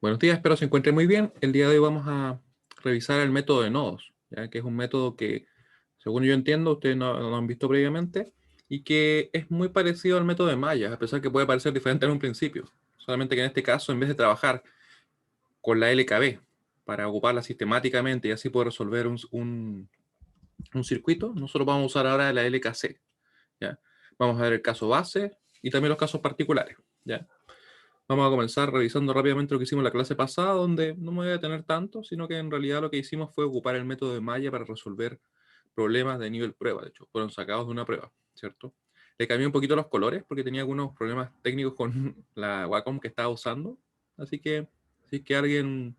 Buenos días, espero se encuentre muy bien. El día de hoy vamos a revisar el método de nodos, ya que es un método que, según yo entiendo, ustedes no lo han visto previamente y que es muy parecido al método de mallas, a pesar que puede parecer diferente en un principio. Solamente que en este caso, en vez de trabajar con la LKB para ocuparla sistemáticamente y así poder resolver un circuito, nosotros vamos a usar ahora la LKC. ¿Ya? Vamos a ver el caso base y también los casos particulares. ¿Ya? Vamos a comenzar revisando rápidamente lo que hicimos en la clase pasada, donde no me voy a detener tanto, sino que en realidad lo que hicimos fue ocupar el método de malla para resolver problemas de nivel prueba. De hecho, fueron sacados de una prueba, ¿cierto? Le cambié un poquito los colores porque tenía algunos problemas técnicos con la Wacom que estaba usando. Así que si es que alguien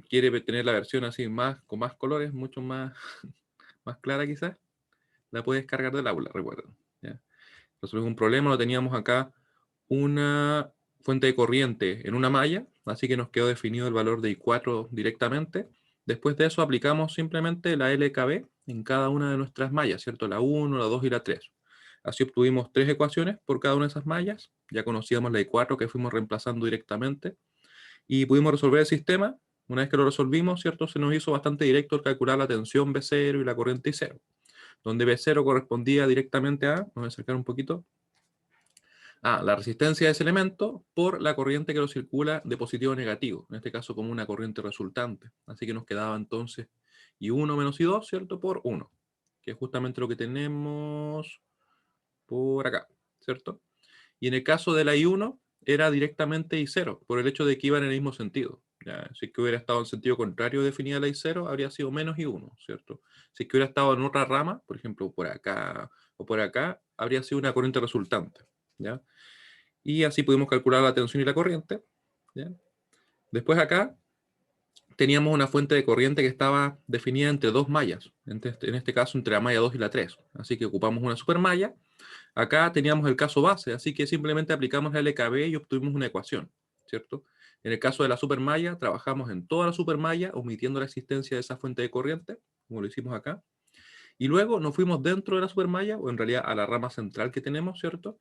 quiere tener la versión así más con más colores, mucho más, más clara quizás, la puede descargar del aula, recuerden. ¿Ya? Resolvimos un problema, lo teníamos acá una fuente de corriente en una malla, así que nos quedó definido el valor de I4 directamente. Después de eso aplicamos simplemente la LKB en cada una de nuestras mallas, ¿cierto? La 1, la 2 y la 3. Así obtuvimos 3 ecuaciones por cada una de esas mallas. Ya conocíamos la I4 que fuimos reemplazando directamente y pudimos resolver el sistema. Una vez que lo resolvimos, ¿cierto? Se nos hizo bastante directo el calcular la tensión B0 y la corriente I0, donde B0 correspondía directamente a, vamos a acercar un poquito, la resistencia de ese elemento por la corriente que lo circula de positivo a negativo, en este caso como una corriente resultante. Así que nos quedaba entonces I1 menos I2, ¿cierto? Por 1, que es justamente lo que tenemos por acá, ¿cierto? Y en el caso de la I1 era directamente I0, por el hecho de que iba en el mismo sentido. ¿Ya? Si es que hubiera estado en sentido contrario definida la I0, habría sido menos I1, ¿cierto? Si es que hubiera estado en otra rama, por ejemplo, por acá o por acá, habría sido una corriente resultante, ¿ya? Y así pudimos calcular la tensión y la corriente, ¿ya? Después acá teníamos una fuente de corriente que estaba definida entre dos mallas, en este caso entre la malla 2 y la 3. Así que ocupamos una supermalla. Acá teníamos el caso base, así que simplemente aplicamos la LKB y obtuvimos una ecuación, ¿cierto? En el caso de la supermalla, trabajamos en toda la supermalla, omitiendo la existencia de esa fuente de corriente, como lo hicimos acá. Y luego nos fuimos dentro de la supermalla, o en realidad a la rama central que tenemos, ¿cierto?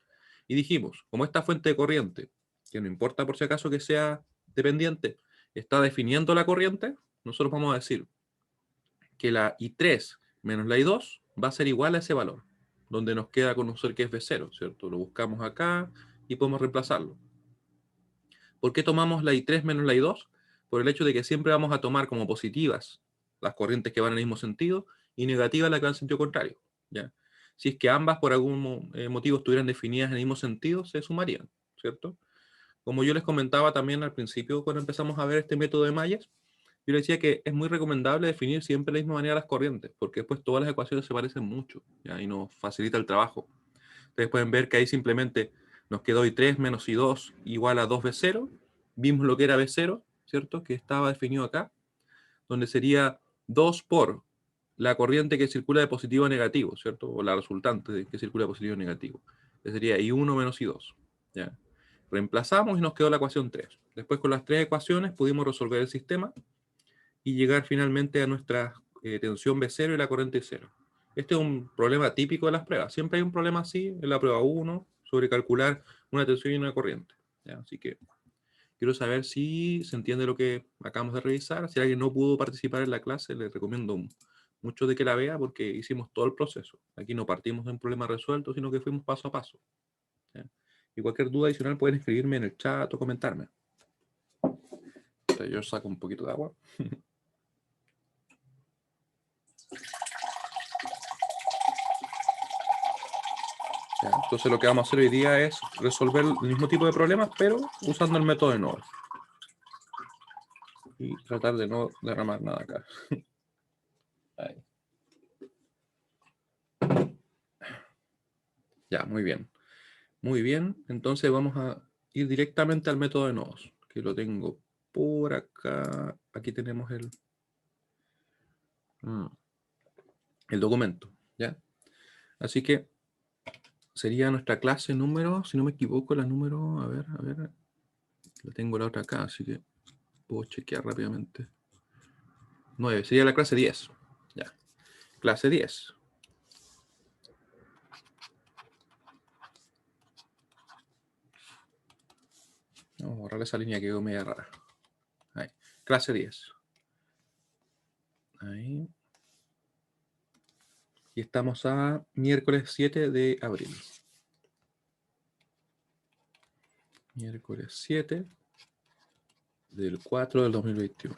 Y dijimos, como esta fuente de corriente, que no importa por si acaso que sea dependiente, está definiendo la corriente, nosotros vamos a decir que la I3 menos la I2 va a ser igual a ese valor, donde nos queda conocer que es B0, ¿cierto? Lo buscamos acá y podemos reemplazarlo. ¿Por qué tomamos la I3 menos la I2? Por el hecho de que siempre vamos a tomar como positivas las corrientes que van en el mismo sentido y negativas las que van en sentido contrario, ¿ya? Si es que ambas por algún motivo estuvieran definidas en el mismo sentido, se sumarían, ¿cierto? Como yo les comentaba también al principio cuando empezamos a ver este método de mallas, yo les decía que es muy recomendable definir siempre de la misma manera las corrientes, porque después todas las ecuaciones se parecen mucho, ¿ya? Y nos facilita el trabajo. Ustedes pueden ver que ahí simplemente nos quedó I3 menos I2 igual a 2B0. Vimos lo que era B0, ¿cierto? Que estaba definido acá, donde sería 2 por la corriente que circula de positivo a negativo, ¿cierto? O la resultante de que circula de positivo a negativo. Que sería I1 menos I2, ¿ya? Reemplazamos y nos quedó la ecuación 3. Después con las tres ecuaciones pudimos resolver el sistema y llegar finalmente a nuestra tensión B0 y la corriente 0. Este es un problema típico de las pruebas. Siempre hay un problema así en la prueba 1 sobre calcular una tensión y una corriente, ¿ya? Así que quiero saber si se entiende lo que acabamos de revisar. Si alguien no pudo participar en la clase, les recomiendo mucho de que la vea porque hicimos todo el proceso. Aquí no partimos de un problema resuelto, sino que fuimos paso a paso, ¿ya? Y cualquier duda adicional pueden escribirme en el chat o comentarme. O sea, yo saco un poquito de agua. ¿Ya? Entonces lo que vamos a hacer hoy día es resolver el mismo tipo de problemas, pero usando el método de nodos. Y tratar de no derramar nada acá. Ahí. Ya, muy bien. Muy bien, entonces vamos a ir directamente al método de nodos, que lo tengo por acá. Aquí tenemos el documento, ¿ya? Así que sería nuestra clase número, si no me equivoco, la número, a ver, la tengo la otra acá, así que puedo chequear rápidamente. 9, sería la clase 10, ya. Clase 10. Vamos a borrar esa línea que quedó media rara. Ahí. Clase 10. Ahí. Y estamos a miércoles 7 de abril. Miércoles 7 del 4 del 2021.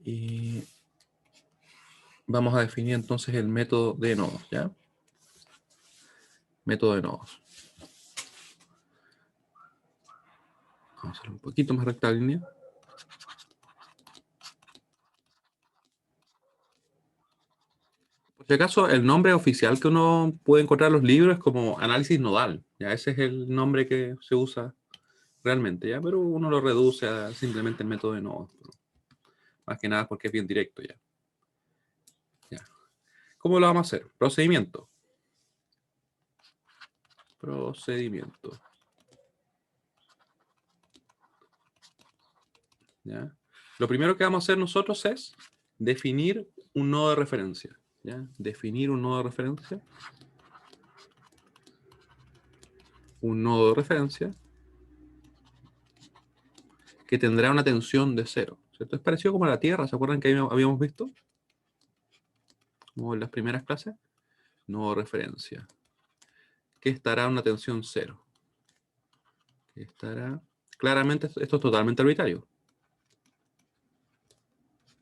Y vamos a definir entonces el método de nodos, ¿ya? Método de nodos. Vamos a hacerlo un poquito más rectilíneo. Por si acaso, el nombre oficial que uno puede encontrar en los libros es como análisis nodal. ¿Ya? Ese es el nombre que se usa realmente, ¿ya? Pero uno lo reduce a simplemente el método de nodos. Más que nada porque es bien directo, ¿ya? ¿Ya? ¿Cómo lo vamos a hacer? Procedimiento. Procedimiento. ¿Ya? Lo primero que vamos a hacer nosotros es definir un nodo de referencia. ¿Ya? Definir un nodo de referencia. Un nodo de referencia que tendrá una tensión de 0. ¿Cierto? Es parecido como a la Tierra. ¿Se acuerdan que habíamos visto? Como en las primeras clases. Nodo de referencia. Que estará a una tensión 0. Que estará... Claramente esto es totalmente arbitrario.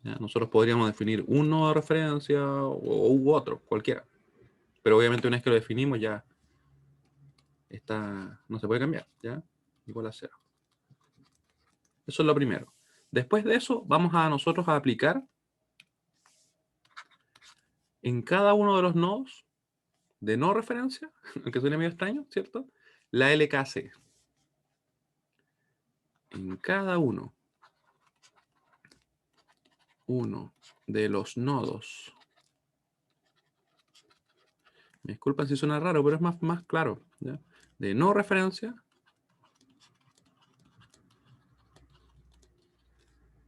¿Ya? Nosotros podríamos definir un nodo de referencia u otro, cualquiera. Pero obviamente una vez que lo definimos ya está, no se puede cambiar, ¿ya? Igual a 0. Eso es lo primero. Después de eso vamos a nosotros a aplicar en cada uno de los nodos de no referencia, aunque suene medio extraño, ¿cierto? La LKC. En cada uno de los nodos. Me disculpan si suena raro, pero es más claro, ¿ya? De no referencia.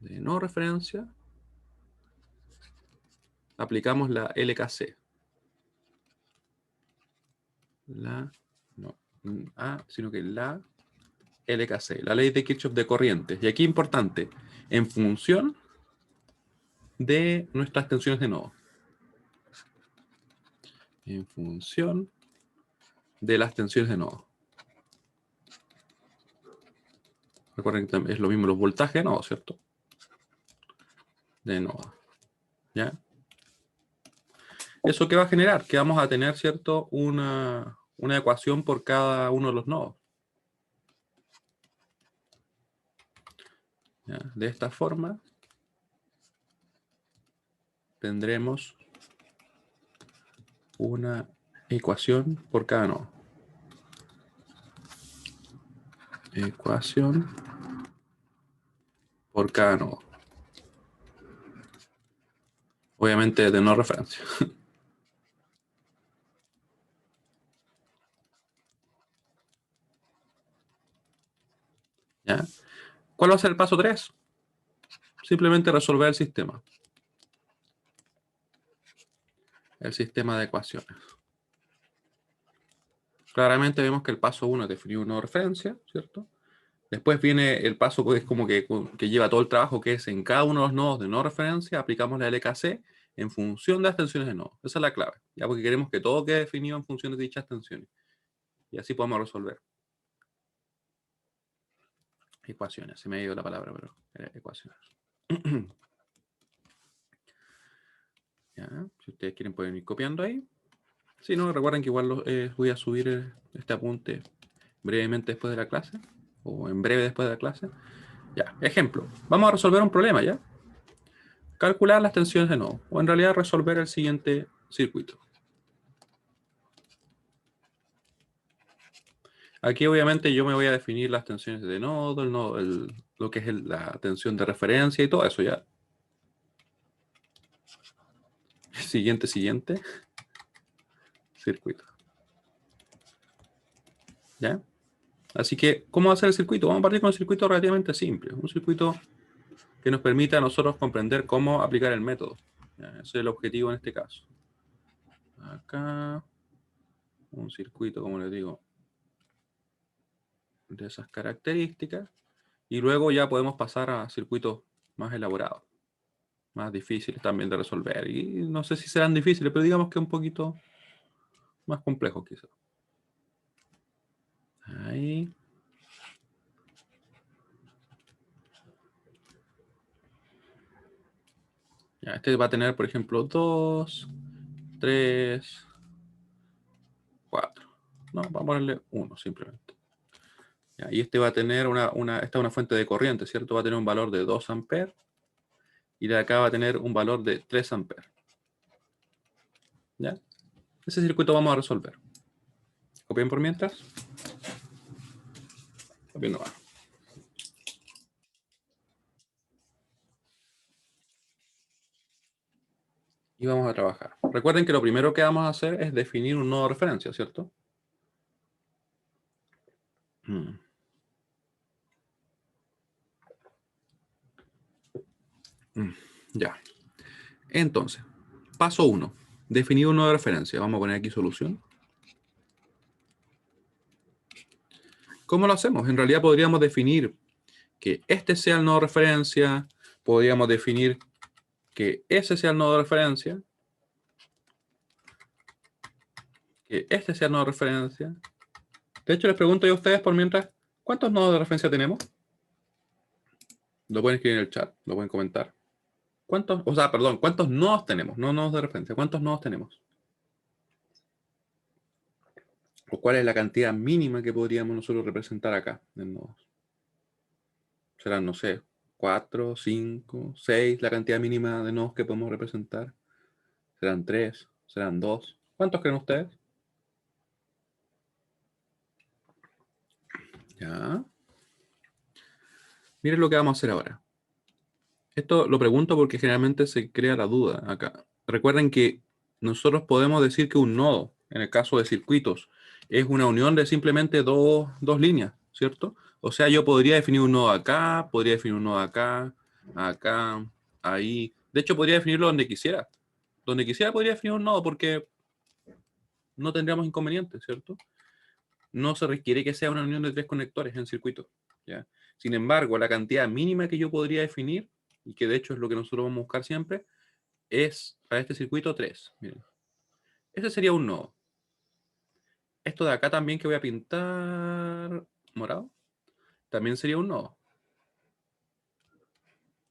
De no referencia. Aplicamos la LKC. Sino que la LKC, la ley de Kirchhoff de corrientes. Y aquí importante, en función de nuestras tensiones de nodo. En función de las tensiones de nodo. Recuerden que es lo mismo los voltajes de nodo, ¿cierto? De nodo. ¿Ya? ¿Eso qué va a generar? Que vamos a tener, ¿cierto? Una ecuación por cada uno de los nodos. ¿Ya? De esta forma tendremos una ecuación por cada nodo. Ecuación por cada nodo. Obviamente de no referencia. ¿Ya? ¿Cuál va a ser el paso 3? Simplemente resolver el sistema. El sistema de ecuaciones. Claramente vemos que el paso 1 es definir un nodo de referencia, ¿cierto? Después viene el paso que es como que lleva todo el trabajo, que es en cada uno de los nodos de no referencia, aplicamos la LKC en función de las tensiones de nodo. Esa es la clave, ya porque queremos que todo quede definido en función de dichas tensiones. Y así podemos resolver. Ecuaciones, se me ha ido la palabra, pero ecuaciones. Ya, si ustedes quieren pueden ir copiando ahí. Si no, recuerden que igual voy a subir este apunte brevemente después de la clase, o en breve después de la clase. Ya, ejemplo. Vamos a resolver un problema, ¿ya? Calcular las tensiones de nodo, o en realidad resolver el siguiente circuito. Aquí obviamente yo me voy a definir las tensiones de nodo, lo que es la tensión de referencia y todo eso, ¿ya? Siguiente circuito. ¿Ya? Así que, ¿cómo va a ser el circuito? Vamos a partir con un circuito relativamente simple. Un circuito que nos permita a nosotros comprender cómo aplicar el método. ¿Ya? Ese es el objetivo en este caso. Acá, un circuito, como les digo, de esas características. Y luego ya podemos pasar a circuitos más elaborados, más difíciles también de resolver. Y no sé si serán difíciles, pero digamos que un poquito más complejos quizás. Ahí. Ya, este va a tener, por ejemplo, 2, 3, 4. No, vamos a ponerle 1 simplemente. Ya, y este va a tener esta es una fuente de corriente, ¿cierto? Va a tener un valor de 2 amperes. Y de acá va a tener un valor de 3 amperes. ¿Ya? Ese circuito vamos a resolver. Copien por mientras. Copien nomás. Y vamos a trabajar. Recuerden que lo primero que vamos a hacer es definir un nodo de referencia, ¿cierto? Ya. Entonces, paso 1. Definir un nodo de referencia. Vamos a poner aquí solución. ¿Cómo lo hacemos? En realidad podríamos definir que este sea el nodo de referencia. Podríamos definir que ese sea el nodo de referencia. Que este sea el nodo de referencia. De hecho, les pregunto yo a ustedes por mientras, ¿cuántos nodos de referencia tenemos? Lo pueden escribir en el chat, lo pueden comentar. ¿Cuántos nodos tenemos? No nodos de referencia. ¿Cuántos nodos tenemos? ¿O cuál es la cantidad mínima que podríamos nosotros representar acá en nodos? Serán, no sé, 4, 5, 6, la cantidad mínima de nodos que podemos representar. Serán 3, serán 2. ¿Cuántos creen ustedes? Ya. Miren lo que vamos a hacer ahora. Esto lo pregunto porque generalmente se crea la duda acá. Recuerden que nosotros podemos decir que un nodo, en el caso de circuitos, es una unión de simplemente dos líneas, ¿cierto? O sea, yo podría definir un nodo acá, podría definir un nodo acá, acá, ahí. De hecho, podría definirlo donde quisiera. Donde quisiera podría definir un nodo porque no tendríamos inconvenientes, ¿cierto? No se requiere que sea una unión de 3 conectores en circuito, ¿ya? Sin embargo, la cantidad mínima que yo podría definir, y que de hecho es lo que nosotros vamos a buscar siempre, es para este circuito 3. Miren. Ese sería un nodo. Esto de acá también que voy a pintar morado, también sería un nodo.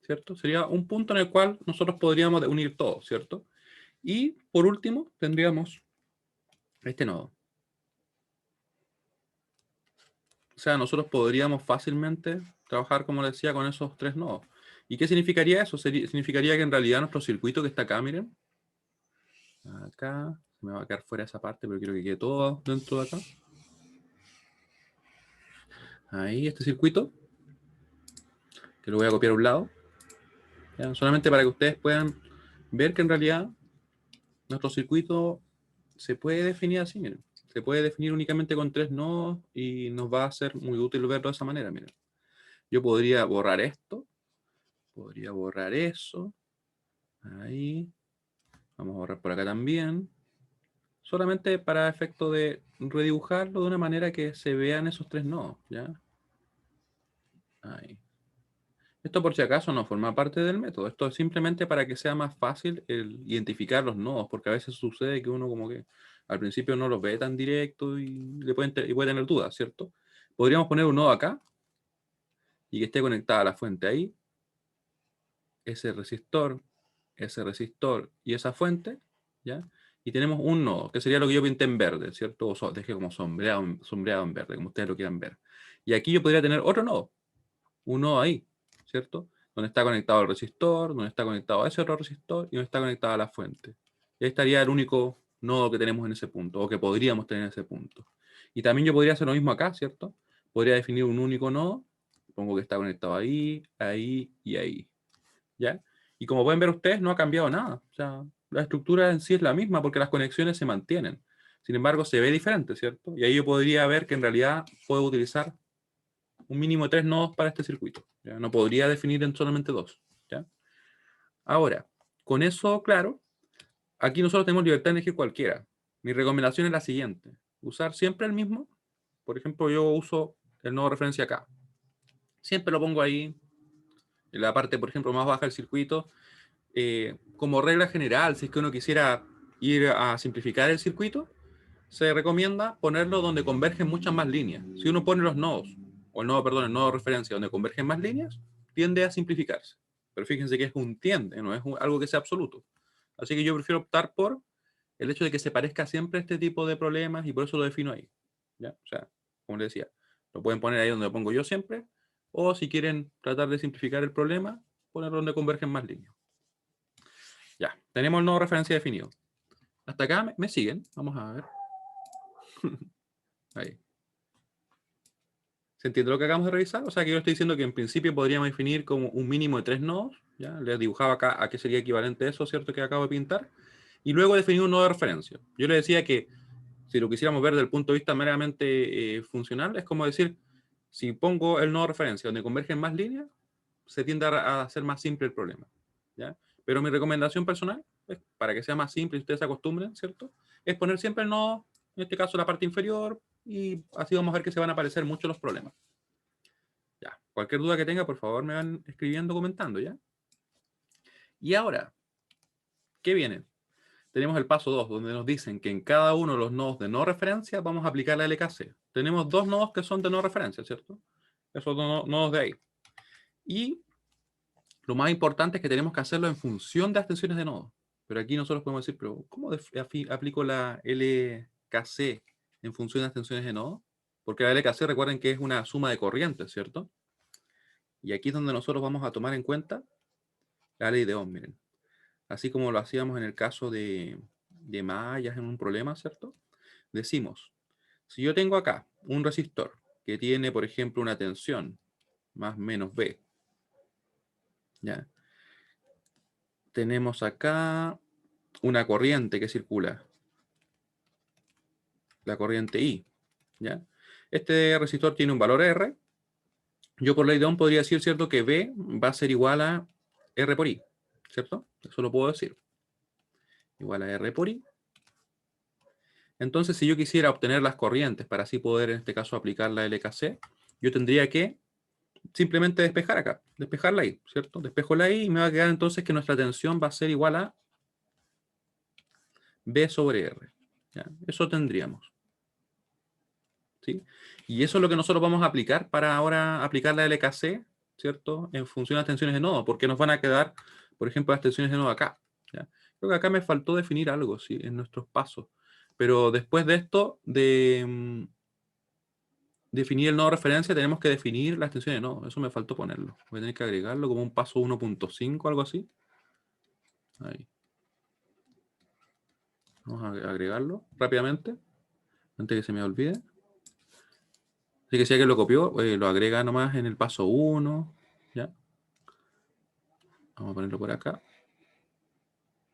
¿Cierto? Sería un punto en el cual nosotros podríamos unir todo, ¿cierto? Y por último, tendríamos este nodo. O sea, nosotros podríamos fácilmente trabajar, como les decía, con esos 3 nodos. ¿Y qué significaría eso? Significaría que en realidad nuestro circuito que está acá, miren, acá, me va a quedar fuera esa parte, pero quiero que quede todo dentro de acá. Ahí, este circuito, que lo voy a copiar a un lado, ¿ya? Solamente para que ustedes puedan ver que en realidad nuestro circuito se puede definir así, miren. Se puede definir únicamente con 3 nodos y nos va a ser muy útil verlo de esa manera, miren. Yo podría borrar esto, podría borrar eso, ahí, vamos a borrar por acá también, solamente para efecto de redibujarlo de una manera que se vean esos 3 nodos, ¿ya? Ahí. Esto por si acaso no forma parte del método, esto es simplemente para que sea más fácil el identificar los nodos, porque a veces sucede que uno como que al principio no los ve tan directo y puede tener dudas, ¿cierto? Podríamos poner un nodo acá y que esté conectada a la fuente ahí, ese resistor y esa fuente, ¿ya? Y tenemos un nodo, que sería lo que yo pinté en verde, ¿cierto? O dejé como sombreado en verde, como ustedes lo quieran ver. Y aquí yo podría tener otro nodo, un nodo ahí, ¿cierto? Donde está conectado el resistor, donde está conectado a ese otro resistor y donde está conectada a la fuente. Y ahí estaría el único nodo que tenemos en ese punto, o que podríamos tener en ese punto. Y también yo podría hacer lo mismo acá, ¿cierto? Podría definir un único nodo, pongo que está conectado ahí, ahí y ahí, ¿ya? Y como pueden ver ustedes, no ha cambiado nada. O sea, la estructura en sí es la misma porque las conexiones se mantienen. Sin embargo, se ve diferente, ¿cierto? Y ahí yo podría ver que en realidad puedo utilizar un mínimo de 3 nodos para este circuito. ¿Ya? No podría definir en solamente 2. ¿Ya? Ahora, con eso claro, aquí nosotros tenemos libertad de elegir cualquiera. Mi recomendación es la siguiente. Usar siempre el mismo. Por ejemplo, yo uso el nodo de referencia acá. Siempre lo pongo ahí, en la parte, por ejemplo, más baja del circuito. Como regla general, si es que uno quisiera ir a simplificar el circuito, se recomienda ponerlo donde convergen muchas más líneas. Si uno pone los nodos, o el nodo de referencia donde convergen más líneas, tiende a simplificarse. Pero fíjense que es un tiende, no es algo que sea absoluto. Así que yo prefiero optar por el hecho de que se parezca siempre a este tipo de problemas y por eso lo defino ahí. ¿Ya? O sea, como les decía, lo pueden poner ahí donde lo pongo yo siempre, o si quieren tratar de simplificar el problema, ponerlo donde convergen más líneas. Ya, tenemos el nodo de referencia definido. Hasta acá me siguen. Vamos a ver. Ahí. ¿Se entiende lo que acabamos de revisar? O sea, que yo estoy diciendo que en principio podríamos definir como un mínimo de 3 nodos. ¿Ya? Les dibujaba acá a qué sería equivalente eso, ¿cierto? Que acabo de pintar. Y luego definir un nodo de referencia. Yo le decía que si lo quisiéramos ver desde el punto de vista meramente funcional, es como decir, si pongo el nodo de referencia donde convergen más líneas, se tiende a hacer más simple el problema. ¿Ya? Pero mi recomendación personal, para que sea más simple y ustedes se acostumbren, ¿cierto? Es poner siempre el nodo, en este caso la parte inferior, y así vamos a ver que se van a aparecer mucho los problemas. Ya, cualquier duda que tenga, por favor, me van escribiendo, comentando, ¿ya? Y ahora, ¿qué viene? Tenemos el paso 2, donde nos dicen que en cada uno de los nodos de no referencia vamos a aplicar la LKC. Tenemos 2 nodos que son de no referencia, ¿cierto? Esos nodos de ahí. Y lo más importante es que tenemos que hacerlo en función de las tensiones de nodo. Pero aquí nosotros podemos decir, pero ¿cómo aplico la LKC en función de las tensiones de nodo? Porque la LKC, recuerden que es una suma de corrientes, ¿cierto? Y aquí es donde nosotros vamos a tomar en cuenta la ley de Ohm, miren. Así como lo hacíamos en el caso de mallas en un problema, ¿cierto? Decimos, si yo tengo acá un resistor que tiene, por ejemplo, una tensión más menos B, ¿ya? Tenemos acá una corriente que circula, la corriente I, ¿ya? Este resistor tiene un valor R. Yo por ley de Ohm podría decir, ¿cierto?, que B va a ser igual a R por I, ¿cierto? Eso lo puedo decir. Igual a R por I. Entonces, si yo quisiera obtener las corrientes para así poder, en este caso, aplicar la LKC, yo tendría que simplemente despejar acá, despejarla ahí, ¿cierto? Despejo la I y me va a quedar entonces que nuestra tensión va a ser igual a B sobre R. ¿Ya? Eso tendríamos. ¿Sí? Y eso es lo que nosotros vamos a aplicar para ahora aplicar la LKC, ¿cierto? En función de las tensiones de nodo, porque nos van a quedar, por ejemplo, las tensiones de nodo acá. ¿Ya? Creo que acá me faltó definir algo, ¿sí?, en nuestros pasos. Pero después de esto, de definir el nodo de referencia, tenemos que definir las tensiones de nodo. Eso me faltó ponerlo. Voy a tener que agregarlo como un paso 1.5, algo así. Ahí. Vamos a agregarlo rápidamente, antes que se me olvide. Así que si alguien lo copió, lo agrega nomás en el paso 1. ¿Ya? Vamos a ponerlo por acá.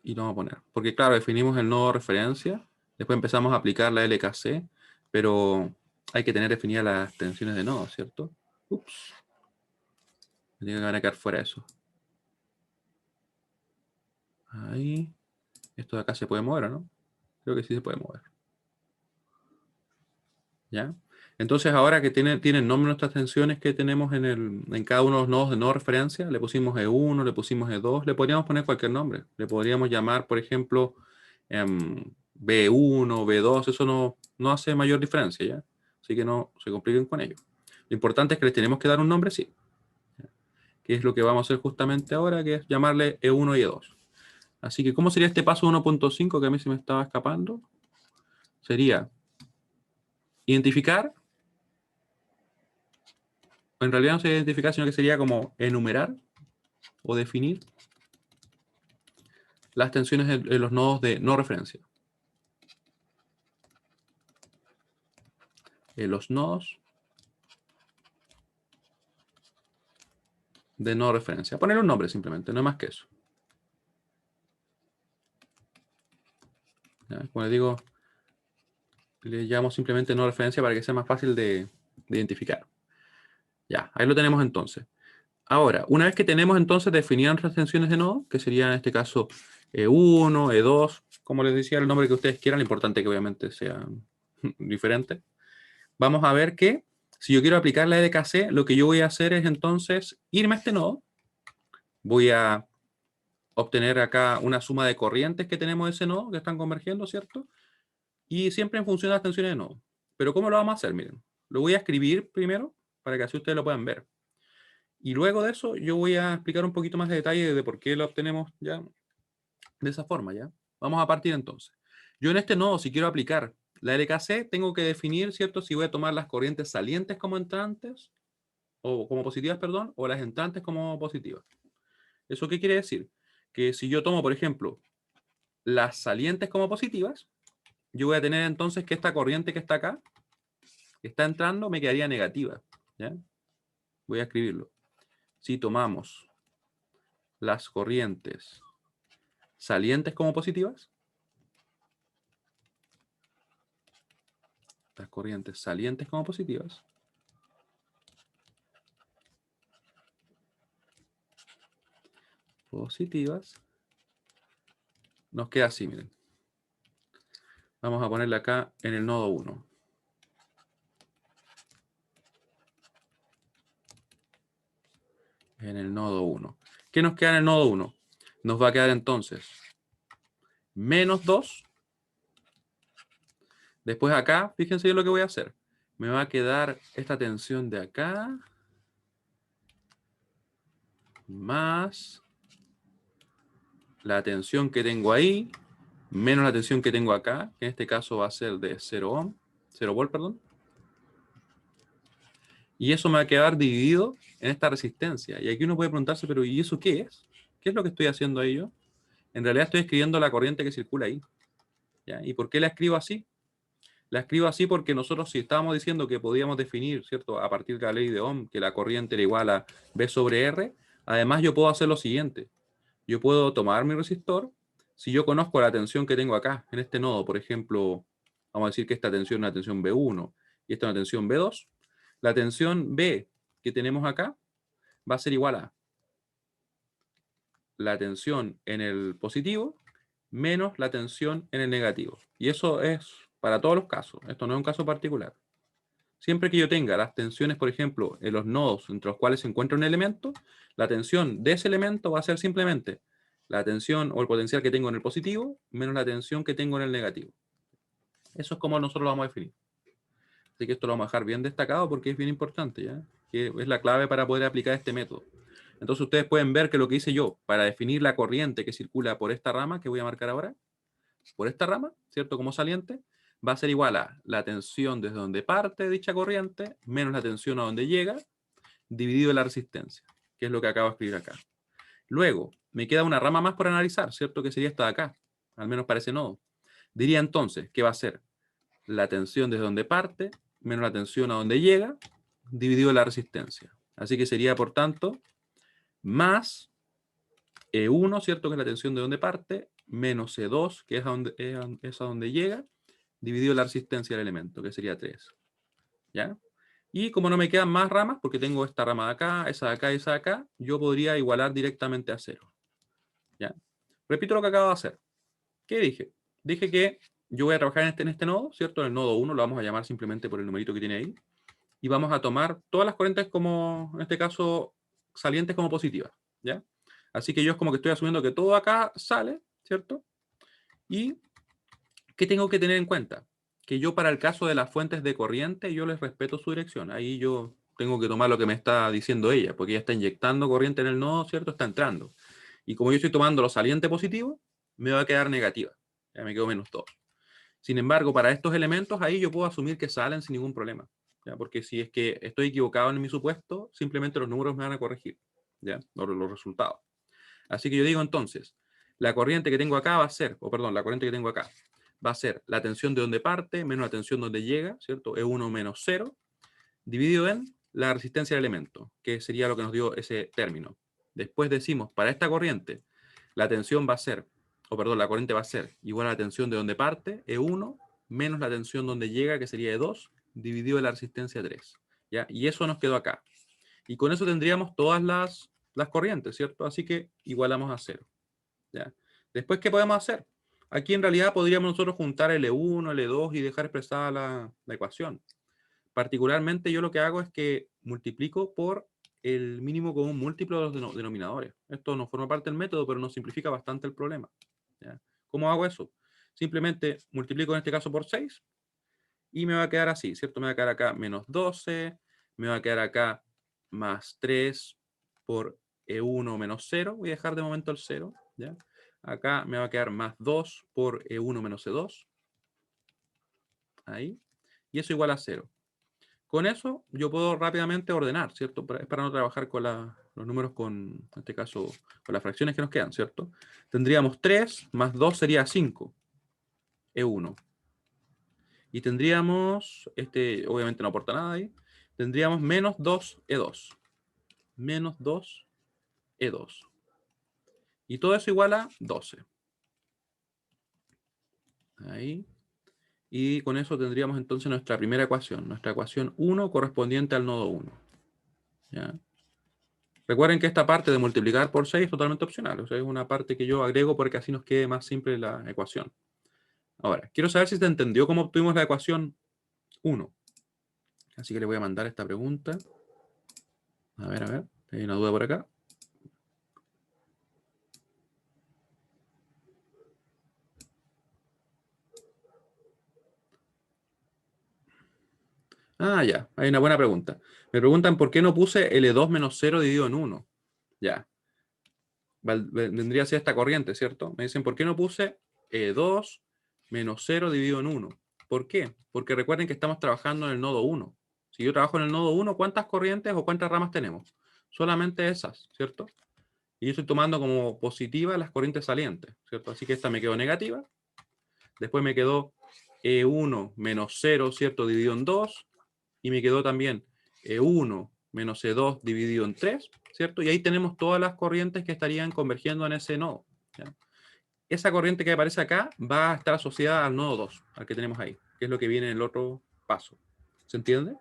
Y lo vamos a poner. Porque claro, definimos el nodo de referencia. Después empezamos a aplicar la LKC. Pero hay que tener definidas las tensiones de nodo, ¿cierto? Ups. Me tiene que van a quedar fuera eso. Ahí. Esto de acá se puede mover, ¿o no? Creo que sí se puede mover. ¿Ya? Entonces ahora que tienen nombre nuestras tensiones que tenemos en cada uno de los nodos de no referencia, le pusimos E1, le pusimos E2, le podríamos poner cualquier nombre. Le podríamos llamar, por ejemplo, B1, B2, eso no hace mayor diferencia, ¿ya? Así que no se compliquen con ello. Lo importante es que les tenemos que dar un nombre, sí. ¿Ya? Que es lo que vamos a hacer justamente ahora, que es llamarle E1 y E2. Así que, ¿cómo sería este paso 1.5 que a mí se me estaba escapando? Sería identificar. En realidad no sería identificar, sino que sería como enumerar o definir las tensiones en los nodos de no referencia. En los nodos de no referencia. Poner un nombre simplemente, no es más que eso. ¿Ya? Como les digo, le llamo simplemente no referencia para que sea más fácil de identificar. Ya, ahí lo tenemos entonces. Ahora, una vez que tenemos entonces definidas nuestras tensiones de nodo, que serían en este caso E1, E2, como les decía, el nombre que ustedes quieran, lo importante es que obviamente sea diferente. Vamos a ver que Si yo quiero aplicar la LKC, lo que yo voy a hacer es entonces irme a este nodo. Voy a obtener acá una suma de corrientes que tenemos de ese nodo, que están convergiendo, ¿cierto? Y siempre en función de las tensiones de nodo. Pero ¿cómo lo vamos a hacer? Miren, lo voy a escribir primero, para que así ustedes lo puedan ver. Y luego de eso, yo voy a explicar un poquito más de detalle de por qué lo obtenemos ya de esa forma, ¿ya? Vamos a partir entonces. Yo en este nodo, si quiero aplicar la LKC, tengo que definir, ¿cierto? Si voy a tomar las corrientes salientes como entrantes, o como positivas, perdón, o las entrantes como positivas. ¿Eso qué quiere decir? Que si yo tomo, por ejemplo, las salientes como positivas, yo voy a tener entonces que esta corriente que está acá, que está entrando, me quedaría negativa, ¿ya? Voy a escribirlo. Si tomamos las corrientes salientes como positivas, las corrientes salientes como positivas, nos queda así, miren. Vamos a ponerle acá en el nodo 1. En el nodo 1. ¿Qué nos queda en el nodo 1? Nos va a quedar entonces menos 2. Después acá, fíjense bien lo que voy a hacer. Me va a quedar esta tensión de acá más la tensión que tengo ahí, menos la tensión que tengo acá, que en este caso va a ser de 0 ohm, 0 volt, perdón. Y eso me va a quedar dividido en esta resistencia. Y aquí uno puede preguntarse, pero ¿y eso qué es? ¿Qué es lo que estoy haciendo ahí yo? En realidad estoy escribiendo la corriente que circula ahí, ¿ya? ¿Y por qué la escribo así? La escribo así porque nosotros, si estábamos diciendo que podíamos definir, ¿cierto? A partir de la ley de Ohm, que la corriente era igual a B sobre R, además yo puedo hacer lo siguiente. Yo puedo tomar mi resistor, si yo conozco la tensión que tengo acá, en este nodo, por ejemplo, vamos a decir que esta tensión es una tensión B1 y esta es una tensión B2, la tensión B que tenemos acá va a ser igual a la tensión en el positivo menos la tensión en el negativo. Y eso es para todos los casos. Esto no es un caso particular. Siempre que yo tenga las tensiones, por ejemplo, en los nodos entre los cuales se encuentra un elemento, la tensión de ese elemento va a ser simplemente la tensión o el potencial que tengo en el positivo menos la tensión que tengo en el negativo. Eso es como nosotros lo vamos a definir. Así que esto lo vamos a dejar bien destacado porque es bien importante, ¿ya? Que es la clave para poder aplicar este método. Entonces ustedes pueden ver que lo que hice yo para definir la corriente que circula por esta rama que voy a marcar ahora, por esta rama, ¿cierto? Como saliente, va a ser igual a la tensión desde donde parte dicha corriente menos la tensión a donde llega, dividido en la resistencia, que es lo que acabo de escribir acá. Luego, me queda una rama más por analizar, ¿cierto? Que sería esta de acá, al menos para ese nodo. Diría entonces que va a ser la tensión desde donde parte menos la tensión a donde llega, dividido en la resistencia. Así que sería, por tanto, más E1, ¿cierto? Que es la tensión de donde parte, menos E2, que es a donde llega, dividido en la resistencia del elemento, que sería 3. ¿Ya? Y como no me quedan más ramas, porque tengo esta rama de acá, esa de acá y esa de acá, yo podría igualar directamente a 0. ¿Ya? Repito lo que acabo de hacer. ¿Qué dije? Dije que yo voy a trabajar en este nodo, ¿cierto? En el nodo 1, lo vamos a llamar simplemente por el numerito que tiene ahí. Y vamos a tomar todas las corrientes como, en este caso, salientes como positivas. ¿Ya? Así que yo es como que estoy asumiendo que todo acá sale, ¿cierto? Y ¿qué tengo que tener en cuenta? Que yo para el caso de las fuentes de corriente, yo les respeto su dirección. Ahí yo tengo que tomar lo que me está diciendo ella, porque ella está inyectando corriente en el nodo, ¿cierto? Está entrando. Y como yo estoy tomando lo saliente positivo, me va a quedar negativa. Ya me quedo menos 2. Sin embargo, para estos elementos, ahí yo puedo asumir que salen sin ningún problema. ¿Ya? Porque si es que estoy equivocado en mi supuesto, simplemente los números me van a corregir. ¿Ya? Los resultados. Así que yo digo entonces, la corriente que tengo acá va a ser, o perdón, la corriente que tengo acá va a ser la tensión de donde parte menos la tensión donde llega, ¿cierto? E1 menos 0, dividido en la resistencia del elemento, que sería lo que nos dio ese término. Después decimos, para esta corriente, la tensión va a ser, o perdón, la corriente va a ser igual a la tensión de donde parte, E1, menos la tensión donde llega, que sería E2, dividido en la resistencia 3. ¿Ya? Y eso nos quedó acá. Y con eso tendríamos todas las corrientes, ¿cierto? Así que igualamos a 0. ¿Ya? Después, ¿qué podemos hacer? Aquí en realidad podríamos nosotros juntar L1, L2 y dejar expresada la ecuación. Particularmente yo lo que hago es que multiplico por el mínimo común múltiplo de los denominadores. Esto no forma parte del método, pero nos simplifica bastante el problema. ¿Ya? ¿Cómo hago eso? Simplemente multiplico en este caso por 6 y me va a quedar así, ¿cierto? Me va a quedar acá menos 12, me va a quedar acá más 3 por E1 menos 0. Voy a dejar de momento el 0, ¿ya? Acá me va a quedar más 2 por E1 menos E2. Ahí. Y eso igual a 0. Con eso yo puedo rápidamente ordenar, ¿cierto? Para no trabajar con los números en este caso, con las fracciones que nos quedan, ¿cierto? Tendríamos 3 más 2 sería 5, E1. Y tendríamos, obviamente no aporta nada ahí, tendríamos menos 2, E2. Menos 2, E2. Y todo eso igual a 12. Ahí. Y con eso tendríamos entonces nuestra primera ecuación 1 correspondiente al nodo 1. ¿Ya? Recuerden que esta parte de multiplicar por 6 es totalmente opcional. O sea, es una parte que yo agrego porque así nos quede más simple la ecuación. Ahora, quiero saber si se entendió cómo obtuvimos la ecuación 1. Así que le voy a mandar esta pregunta. A ver. Hay una duda por acá. Ah, ya. Hay una buena pregunta. Me preguntan por qué no puse L2 menos 0 dividido en 1. Ya. Vendría a ser esta corriente, ¿cierto? Me dicen, ¿por qué no puse 2 menos 0 dividido en 1? ¿Por qué? Porque recuerden que estamos trabajando en el nodo 1. Si yo trabajo en el nodo 1, ¿cuántas corrientes o cuántas ramas tenemos? Solamente esas, ¿cierto? Y yo estoy tomando como positiva las corrientes salientes, ¿cierto? Así que esta me quedó negativa. Después me quedó E1 menos 0, ¿cierto? Dividido en 2. Y me quedó también E1 menos E2 dividido en 3, ¿cierto? Y ahí tenemos todas las corrientes que estarían convergiendo en ese nodo. ¿Ya? Esa corriente que aparece acá va a estar asociada al nodo 2, al que tenemos ahí, que es lo que viene en el otro paso. ¿Se entiende?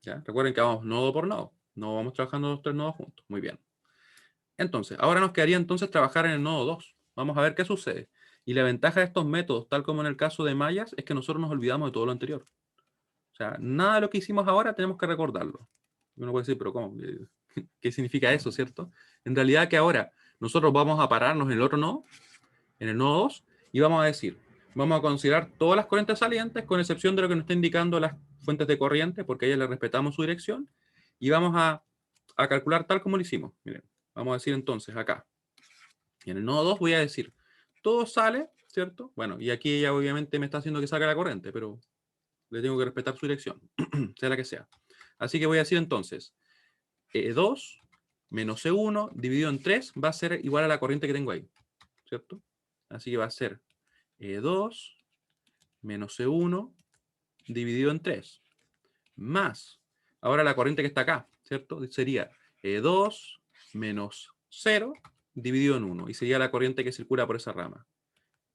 ¿Ya? Recuerden que vamos nodo por nodo. No vamos trabajando los tres nodos juntos. Muy bien. Entonces, ahora nos quedaría entonces trabajar en el nodo 2. Vamos a ver qué sucede. Y la ventaja de estos métodos, tal como en el caso de mallas, es que nosotros nos olvidamos de todo lo anterior. O sea, nada de lo que hicimos ahora tenemos que recordarlo. Uno puede decir, pero ¿cómo? ¿Qué significa eso, cierto? En realidad que ahora nosotros vamos a pararnos en el otro nodo, en el nodo 2, y vamos a decir, vamos a considerar todas las corrientes salientes, con excepción de lo que nos está indicando las fuentes de corriente, porque a ellas le respetamos su dirección, y vamos a calcular tal como lo hicimos. Miren, vamos a decir entonces acá, y en el nodo 2 voy a decir, todo sale, ¿cierto? Bueno, y aquí ella obviamente me está haciendo que salga la corriente, pero le tengo que respetar su dirección, sea la que sea. Así que voy a decir entonces, E2 menos E1 dividido en 3 va a ser igual a la corriente que tengo ahí, ¿cierto? Así que va a ser E2 menos E1 dividido en 3, más, ahora la corriente que está acá, ¿cierto? Sería E2 menos 0 dividido en 1, y sería la corriente que circula por esa rama.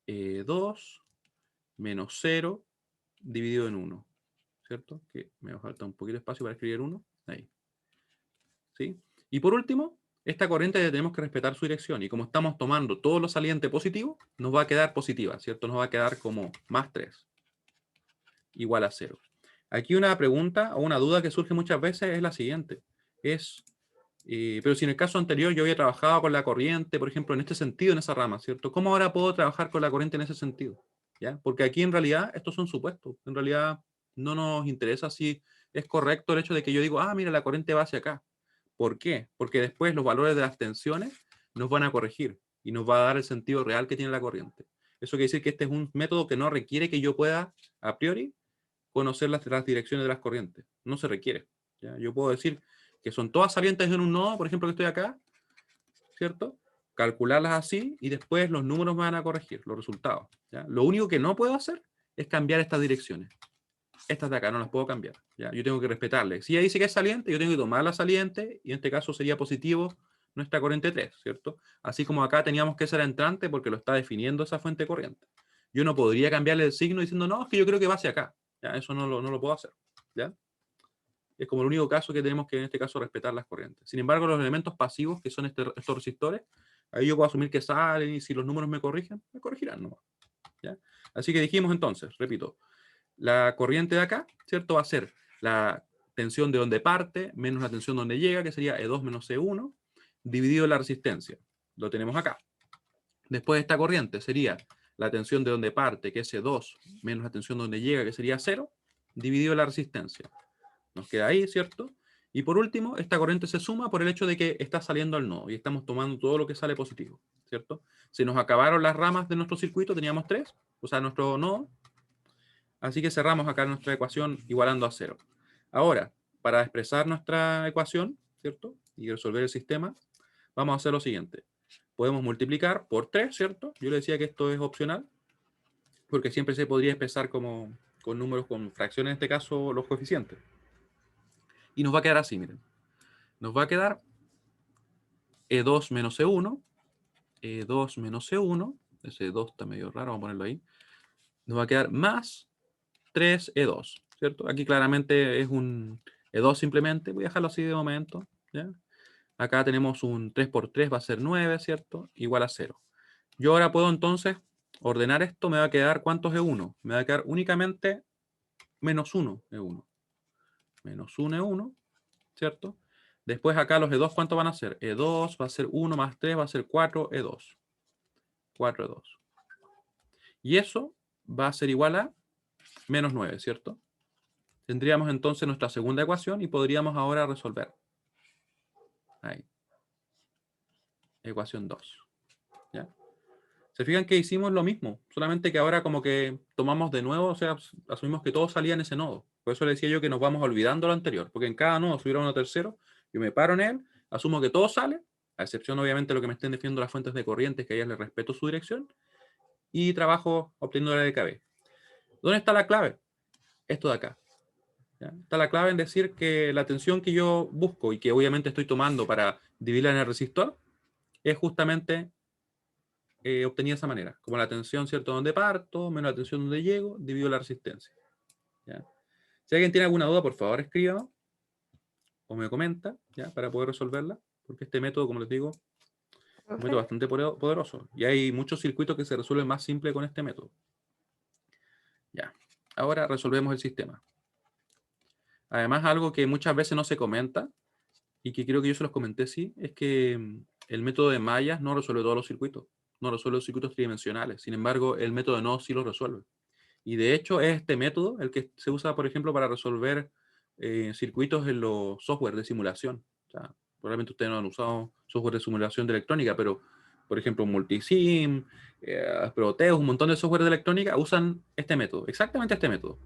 E2 menos 0 dividido en 1, ¿cierto? Que me va a faltar un poquito de espacio para escribir 1, ahí. ¿Sí? Y por último, esta corriente tenemos que respetar su dirección, y como estamos tomando todo lo saliente positivo, nos va a quedar positiva, ¿cierto? Nos va a quedar como más 3, igual a 0. Aquí una pregunta o una duda que surge muchas veces es la siguiente. Pero si en el caso anterior yo había trabajado con la corriente, por ejemplo, en este sentido, en esa rama, ¿cierto? ¿Cómo ahora puedo trabajar con la corriente en ese sentido? ¿Ya? Porque aquí en realidad estos son supuestos. En realidad no nos interesa si es correcto el hecho de que yo digo, ah, mira, la corriente va hacia acá. ¿Por qué? Porque después los valores de las tensiones nos van a corregir y nos va a dar el sentido real que tiene la corriente. Eso quiere decir que este es un método que no requiere que yo pueda, a priori, conocer las direcciones de las corrientes. No se requiere. ¿Ya? Yo puedo decir que son todas salientes en un nodo, por ejemplo, que estoy acá, ¿cierto? Calcularlas así y después los números me van a corregir, los resultados. ¿Ya? Lo único que no puedo hacer es cambiar estas direcciones. Estas de acá no las puedo cambiar. ¿Ya? Yo tengo que respetarle. Si ella dice que es saliente, yo tengo que tomar la saliente y en este caso sería positivo nuestra corriente 3, ¿cierto? Así como acá teníamos que ser entrante porque lo está definiendo esa fuente de corriente. Yo no podría cambiarle el signo diciendo, no, es que yo creo que va hacia acá. ¿Ya? Eso no lo puedo hacer. ¿Ya? Es como el único caso que tenemos que en este caso respetar las corrientes. Sin embargo, los elementos pasivos, que son estos resistores, ahí yo puedo asumir que salen y si los números me corrigen, me corregirán nomás. ¿ya? Así que dijimos entonces, repito, la corriente de acá, ¿cierto? Va a ser la tensión de donde parte menos la tensión donde llega, que sería E2 menos E1, dividido la resistencia. Lo tenemos acá. Después esta corriente sería la tensión de donde parte, que es E2, menos la tensión donde llega, que sería 0, dividido la resistencia. Nos queda ahí, ¿cierto? Y por último, esta corriente se suma por el hecho de que está saliendo al nodo y estamos tomando todo lo que sale positivo, ¿cierto? Se nos acabaron las ramas de nuestro circuito, teníamos 3, o sea, nuestro nodo. Así que cerramos acá nuestra ecuación igualando a 0. Ahora, para expresar nuestra ecuación, ¿cierto? Y resolver el sistema, vamos a hacer lo siguiente. Podemos multiplicar por 3, ¿cierto? Yo le decía que esto es opcional, porque siempre se podría expresar como con números, con fracciones, en este caso, los coeficientes. Y nos va a quedar así, miren. Nos va a quedar E2 menos E1, E2 menos E1, ese 2 está medio raro, vamos a ponerlo ahí. Nos va a quedar más 3E2, ¿cierto? Aquí claramente es un E2 simplemente, voy a dejarlo así de momento, ¿ya? Acá tenemos un 3 por 3, va a ser 9, ¿cierto? Igual a 0. Yo ahora puedo entonces ordenar esto, me va a quedar ¿cuántos E1? Me va a quedar únicamente menos 1 E1. Menos 1 E1, ¿cierto? Después acá los E2, ¿cuánto van a ser? E2 va a ser 1 más 3, va a ser 4 E2. 4 E2. Y eso va a ser igual a menos 9, ¿cierto? Tendríamos entonces nuestra segunda ecuación y podríamos ahora resolver. Ahí. Ecuación 2. ¿Ya? Se fijan que hicimos lo mismo, solamente que ahora como que tomamos de nuevo, o sea, asumimos que todo salía en ese nodo. Por eso le decía yo que nos vamos olvidando lo anterior, porque en cada nodo, si hubiera uno tercero, yo me paro en él, asumo que todo sale, a excepción obviamente de lo que me estén definiendo las fuentes de corrientes, que a ellas les respeto su dirección, y trabajo obteniendo la DKB. ¿Dónde está la clave? Esto de acá. ¿Ya? Está la clave en decir que la tensión que yo busco y que obviamente estoy tomando para dividirla en el resistor es justamente obtenida de esa manera. Como la tensión, ¿cierto? Donde parto, menos la tensión donde llego, divido la resistencia. ¿Ya? Si alguien tiene alguna duda, por favor escriba o me comenta, ¿ya? Para poder resolverla, porque este método, como les digo, es un método bastante poderoso. Y hay muchos circuitos que se resuelven más simple con este método. Ya. Ahora resolvemos el sistema. Además, algo que muchas veces no se comenta, y que creo que yo se los comenté, sí, es que el método de mallas no resuelve todos los circuitos, no resuelve los circuitos tridimensionales. Sin embargo, el método de nodos sí los resuelve. Y de hecho es este método el que se usa, por ejemplo, para resolver circuitos en los software de simulación. O sea, probablemente ustedes no han usado software de simulación de electrónica, pero, por ejemplo, Multisim, Proteus, un montón de software de electrónica usan este método, exactamente este método.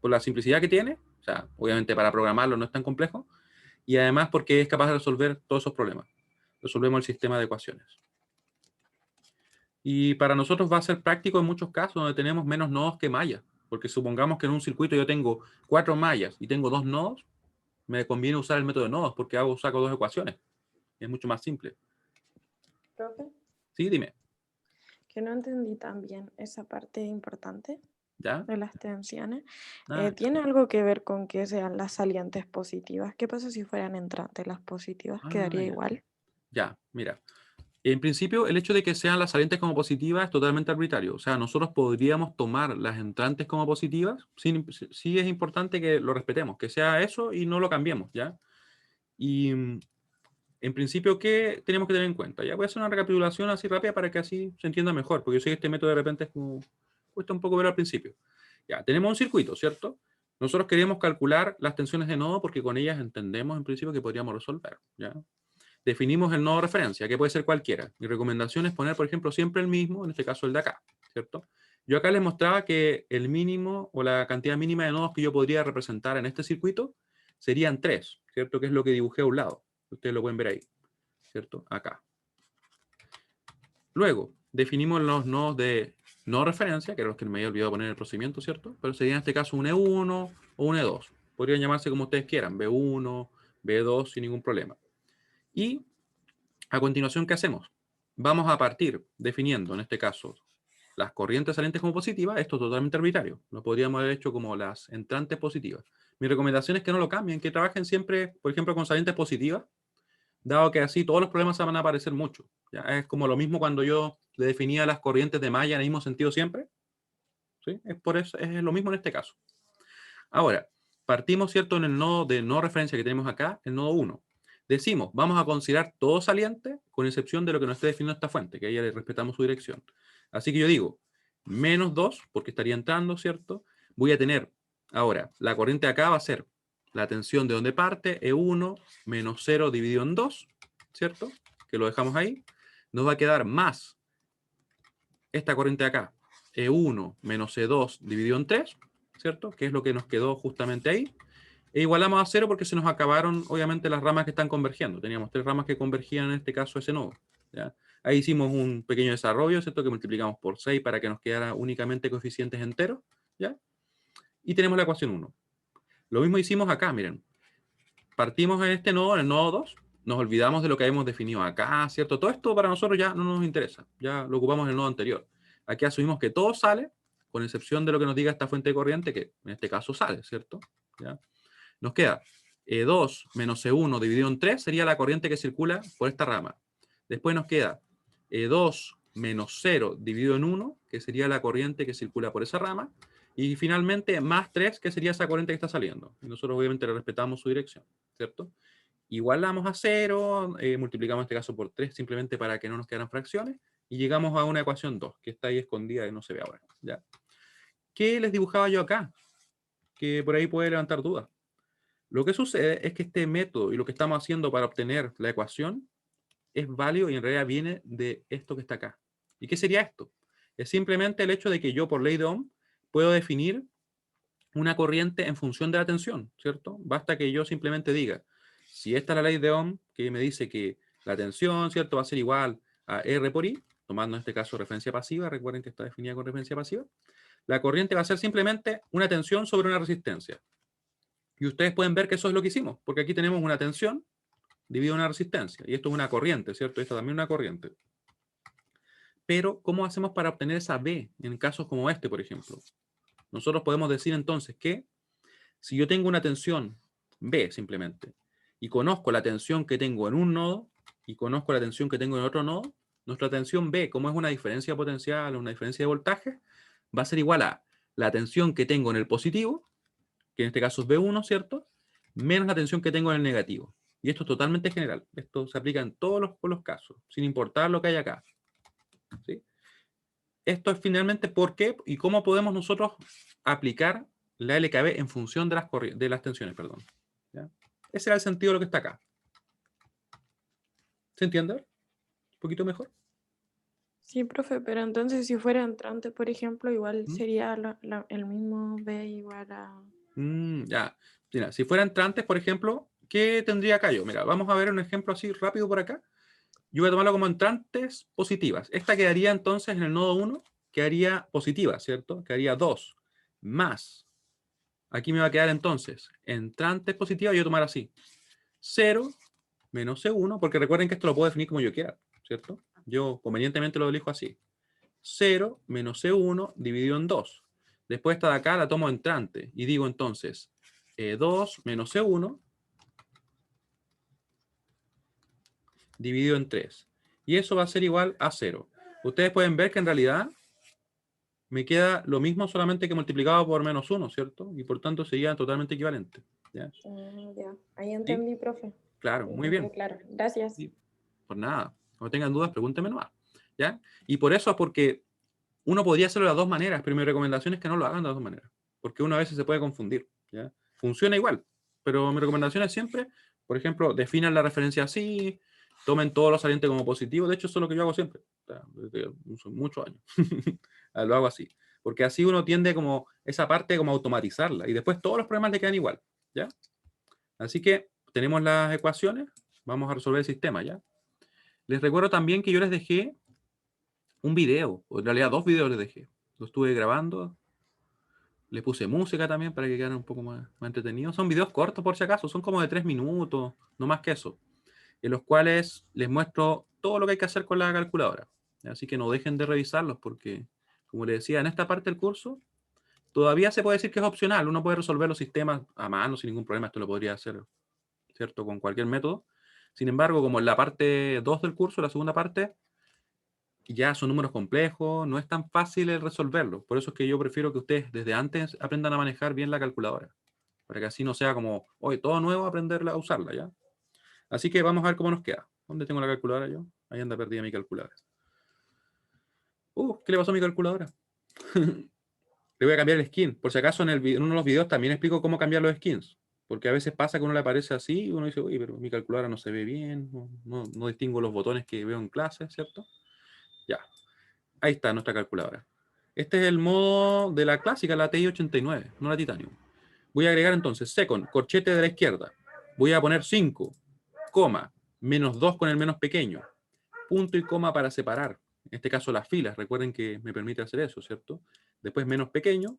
Por la simplicidad que tiene, o sea, obviamente para programarlo no es tan complejo, y además porque es capaz de resolver todos esos problemas. Resolvemos el sistema de ecuaciones. Y para nosotros va a ser práctico en muchos casos donde tenemos menos nodos que mallas. Porque supongamos que en un circuito yo tengo 4 mallas y tengo 2 nodos, me conviene usar el método de nodos porque saco 2 ecuaciones. Es mucho más simple. Profe, Sí, dime. que no entendí tan bien esa parte importante ¿Ya? de las tensiones. Ah, ¿Tiene algo que ver con que sean las salientes positivas? ¿Qué pasa si fueran entrantes las positivas? ¿Quedaría ya. igual? Ya, mira. En principio, el hecho de que sean las salientes como positivas es totalmente arbitrario. O sea, nosotros podríamos tomar las entrantes como positivas. Sí es importante que lo respetemos, que sea eso y no lo cambiemos, ¿ya? Y en principio, ¿qué tenemos que tener en cuenta? Ya voy a hacer una recapitulación así rápida para que así se entienda mejor, porque yo sé que este método de repente es como, cuesta un poco verlo al principio. Ya, tenemos un circuito, ¿cierto? Nosotros queríamos calcular las tensiones de nodo porque con ellas entendemos en principio que podríamos resolver, ¿ya? Definimos el nodo de referencia, que puede ser cualquiera. Mi recomendación es poner, por ejemplo, siempre el mismo, en este caso el de acá, ¿cierto? Yo acá les mostraba que el mínimo o la cantidad mínima de nodos que yo podría representar en este circuito serían 3, ¿cierto? Que es lo que dibujé a un lado. Ustedes lo pueden ver ahí, ¿cierto? Acá. Luego, definimos los nodos de no referencia, que eran los que me había olvidado poner en el procedimiento, ¿cierto? Pero sería en este caso un E1 o un E2. Podrían llamarse como ustedes quieran, B1, B2, sin ningún problema. Y a continuación, ¿qué hacemos? Vamos a partir definiendo, en este caso, las corrientes salientes como positivas. Esto es totalmente arbitrario. Lo podríamos haber hecho como las entrantes positivas. Mi recomendación es que no lo cambien, que trabajen siempre, por ejemplo, con salientes positivas, dado que así todos los problemas se van a aparecer mucho. ¿Ya? Es como lo mismo cuando yo le definía las corrientes de malla en el mismo sentido siempre. ¿sí? Es por eso, es lo mismo en este caso. Ahora, partimos, ¿cierto?, en el nodo de no referencia que tenemos acá, el nodo 1. Decimos, vamos a considerar todo saliente, con excepción de lo que nos esté definiendo esta fuente, que ahí ya le respetamos su dirección. Así que yo digo, menos 2, porque estaría entrando, ¿cierto? Voy a tener, ahora, la corriente acá va a ser la tensión de donde parte, E1 menos 0 dividido en 2, ¿cierto? Que lo dejamos ahí. Nos va a quedar más esta corriente de acá, E1 menos E2 dividido en 3, ¿cierto? Que es lo que nos quedó justamente ahí. E igualamos a 0 porque se nos acabaron, obviamente, las ramas que están convergiendo. Teníamos 3 ramas que convergían en este caso ese nodo, ¿ya? Ahí hicimos un pequeño desarrollo, ¿cierto? Que multiplicamos por 6 para que nos quedara únicamente coeficientes enteros, ¿ya? Y tenemos la ecuación 1. Lo mismo hicimos acá, miren. Partimos en este nodo, en el nodo 2, nos olvidamos de lo que habíamos definido acá, ¿cierto? Todo esto para nosotros ya no nos interesa, ya lo ocupamos en el nodo anterior. Aquí asumimos que todo sale, con excepción de lo que nos diga esta fuente de corriente, que en este caso sale, ¿cierto? ¿Ya? Nos queda E2 menos E1 dividido en 3 sería la corriente que circula por esta rama. Después nos queda E2 menos 0 dividido en 1, que sería la corriente que circula por esa rama. Y finalmente más 3, que sería esa corriente que está saliendo. Y nosotros obviamente le respetamos su dirección, ¿cierto? Igualamos a 0, multiplicamos en este caso por 3 simplemente para que no nos quedaran fracciones. Y llegamos a una ecuación 2, que está ahí escondida y no se ve ahora, ¿ya? ¿Qué les dibujaba yo acá? Que por ahí puede levantar dudas. Lo que sucede es que este método y lo que estamos haciendo para obtener la ecuación es válido y en realidad viene de esto que está acá. ¿Y qué sería esto? Es simplemente el hecho de que yo por ley de Ohm puedo definir una corriente en función de la tensión, ¿cierto? Basta que yo simplemente diga, si esta es la ley de Ohm que me dice que la tensión, ¿cierto?, va a ser igual a R por I, tomando en este caso referencia pasiva, recuerden que está definida con referencia pasiva, la corriente va a ser simplemente una tensión sobre una resistencia. Y ustedes pueden ver que eso es lo que hicimos, porque aquí tenemos una tensión dividida una resistencia. Y esto es una corriente, ¿cierto? Esto también es una corriente. Pero, ¿cómo hacemos para obtener esa B en casos como este, por ejemplo? Nosotros podemos decir entonces que si yo tengo una tensión B simplemente, y conozco la tensión que tengo en un nodo, y conozco la tensión que tengo en otro nodo, nuestra tensión B, como es una diferencia potencial o una diferencia de voltaje, va a ser igual a la tensión que tengo en el positivo, que en este caso es B1, ¿cierto? Menos la tensión que tengo en el negativo. Y esto es totalmente general. Esto se aplica en todos los casos, sin importar lo que hay acá, ¿sí? Esto es finalmente por qué y cómo podemos nosotros aplicar la LKB en función de las tensiones, perdón. ¿Ya? Ese era el sentido de lo que está acá. ¿Se entiende? ¿Un poquito mejor? Sí, profe, pero entonces si fuera entrante, por ejemplo, igual ¿Mm? sería el mismo B igual a... Ya. Mira, si fuera entrantes, por ejemplo, ¿qué tendría acá yo? Mira, vamos a ver un ejemplo así rápido por acá. Yo voy a tomarlo como entrantes positivas. Esta quedaría entonces en el nodo 1, quedaría positiva, ¿cierto? Quedaría 2 más. Aquí me va a quedar entonces entrantes positivas, yo voy a tomar así. 0 menos C1, porque recuerden que esto lo puedo definir como yo quiera, ¿cierto? Yo convenientemente lo elijo así. 0 menos C1 dividido en 2. Después esta de acá la tomo entrante y digo entonces 2 menos C1 dividido en 3. Y eso va a ser igual a 0. Ustedes pueden ver que en realidad me queda lo mismo solamente que multiplicado por menos 1, ¿cierto? Y por tanto sería totalmente equivalente. ¿Ya? Ya, ahí ¿Sí? entendí, profe. Claro, Sí, muy me quedó bien. claro. Gracias. Sí. Por nada. Cuando tengan dudas, pregúntenme nomás. ¿Ya? Y por eso es porque uno podría hacerlo de las dos maneras, pero mi recomendación es que no lo hagan de las dos maneras. Porque uno a veces se puede confundir. ¿Ya? Funciona igual. Pero mi recomendación es siempre, por ejemplo, definan la referencia así, tomen todos los salientes como positivos. De hecho, eso es lo que yo hago siempre. Desde muchos años. Lo hago así. Porque así uno tiende como esa parte como a automatizarla. Y después todos los problemas le quedan igual. ¿Ya? Así que tenemos las ecuaciones. Vamos a resolver el sistema, ¿ya? Les recuerdo también que yo les dejé un video, o en realidad dos videos les dejé. Lo estuve grabando. Le puse música también para que quedara un poco más entretenido. Son videos cortos por si acaso, son como de 3 minutos, no más que eso. En los cuales les muestro todo lo que hay que hacer con la calculadora. Así que no dejen de revisarlos porque, como les decía, en esta parte del curso todavía se puede decir que es opcional. Uno puede resolver los sistemas a mano sin ningún problema. Esto lo podría hacer, ¿cierto? Con cualquier método. Sin embargo, como en la parte 2 del curso, la segunda parte, ya son números complejos, no es tan fácil el resolverlo. Por eso es que yo prefiero que ustedes desde antes aprendan a manejar bien la calculadora. Para que así no sea como, oye, todo nuevo, aprenderla a usarla, ¿ya? Así que vamos a ver cómo nos queda. ¿Dónde tengo la calculadora yo? Ahí anda perdida mi calculadora. ¿Qué le pasó a mi calculadora? Le voy a cambiar el skin. Por si acaso en uno de los videos también explico cómo cambiar los skins. Porque a veces pasa que uno le aparece así y uno dice, oye, pero mi calculadora no se ve bien, no distingo los botones que veo en clase, ¿cierto? Ya, ahí está nuestra calculadora. Este es el modo de la clásica, la TI 89, no la Titanium. Voy a agregar entonces second, corchete de la izquierda. Voy a poner 5, coma, menos 2 con el menos pequeño. Punto y coma para separar. En este caso las filas, recuerden que me permite hacer eso, ¿cierto? Después menos pequeño,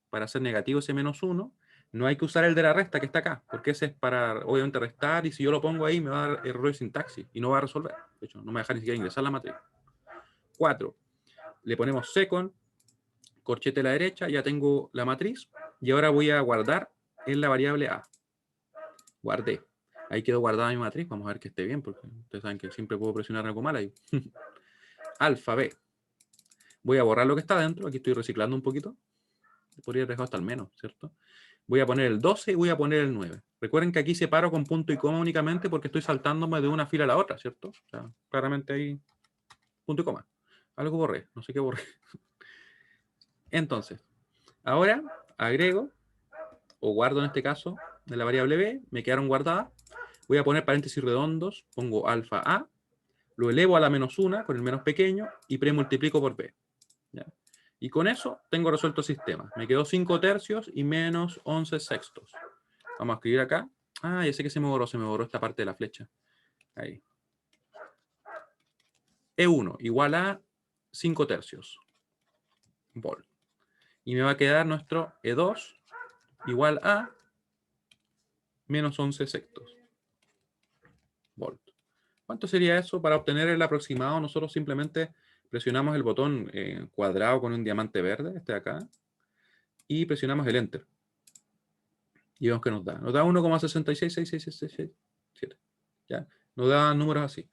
para hacer negativo ese menos 1. No hay que usar el de la resta que está acá, porque ese es para, obviamente, restar, y si yo lo pongo ahí me va a dar error de sintaxis y no va a resolver. De hecho, no me va a dejar ni siquiera ingresar la matriz. 4. Le ponemos second, corchete a la derecha, ya tengo la matriz, y ahora voy a guardar en la variable A. Guardé. Ahí quedó guardada mi matriz, vamos a ver que esté bien, porque ustedes saben que siempre puedo presionar algo mal ahí. Alfa B. Voy a borrar lo que está dentro, aquí estoy reciclando un poquito. Podría haber dejado hasta el menos, ¿cierto? Voy a poner el 12 y voy a poner el 9. Recuerden que aquí separo con punto y coma únicamente porque estoy saltándome de una fila a la otra, ¿cierto? O sea, claramente ahí punto y coma. Algo borré, no sé qué borré. Entonces, ahora agrego o guardo en este caso de la variable b, me quedaron guardadas. Voy a poner paréntesis redondos, pongo alfa a, lo elevo a la menos 1 con el menos pequeño y premultiplico por b. ¿Ya? Y con eso tengo resuelto el sistema. Me quedó 5 tercios y menos 11 sextos. Vamos a escribir acá. Ah, ya sé que se me borró esta parte de la flecha. Ahí. E1 igual a 5 tercios. Volt. Y me va a quedar nuestro E2 igual a menos 11 sextos. Volt. ¿Cuánto sería eso? Para obtener el aproximado, nosotros simplemente presionamos el botón cuadrado con un diamante verde, este de acá, y presionamos el Enter. Y vemos que nos da. Nos da 1,66666667. ¿Ya? Nos da números así.